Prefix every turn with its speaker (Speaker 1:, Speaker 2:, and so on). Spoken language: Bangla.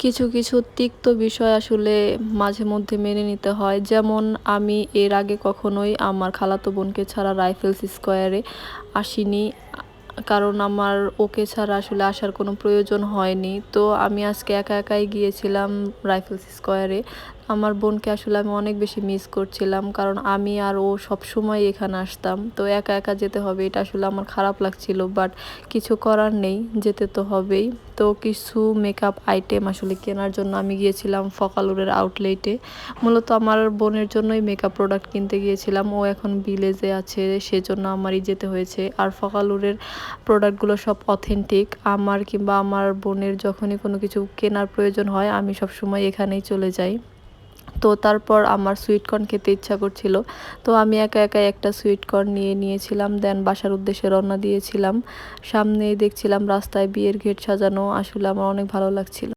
Speaker 1: কিছু কিছু তিক্ত বিষয় আসলে মাঝে মধ্যে মেনে নিতে হয়। যেমন আমি এর আগে কখনোই আমার খালাতো বোনকে ছাড়া রাইফেলস স্কয়ারে আসিনি। কারণ আমার ওকে ছাড়া আসলে আসার কোনো প্রয়োজন হয়নি। তো আমি আজকে একা একাই গিয়েছিলাম রাইফেলস স্কয়ারে। আমার বোনকে আসলে আমি অনেক বেশি মিস করছিলাম। কারণ আমি আর ও সবসময় এখানে আসতাম। তো একা একা যেতে হবে এটা আসলে আমার খারাপ লাগছিল। বাট কিছু করার নেই, যেতে তো হবেই। তো কিছু মেকআপ আইটেম আসলে কেনার জন্য আমি গিয়েছিলাম ফকালুরের আউটলেটে। মূলত আমার বোনের জন্যই মেকআপ প্রোডাক্ট কিনতে গিয়েছিলাম। ও এখন ভিলেজে আছে, সেজন্য আমারই যেতে হয়েছে। আর ফকালুরের প্রোডাক্টগুলো সব অথেন্টিক। আমার কিংবা আমার বোনের যখনই কোনো কিছু কেনার প্রয়োজন হয় আমি সবসময় এখানেই চলে যাই। তো তারপর আমার সুইট কর্ন খেতে ইচ্ছা করছিল। তো আমি একা একাই একটা সুইট কর্ন নিয়েছিলাম। দেন বাসার উদ্দেশ্যে রওনা দিয়েছিলাম। সামনেই দেখছিলাম রাস্তায় বিয়ের গেট সাজানো। আসলে আমার অনেক ভালো লাগছিল।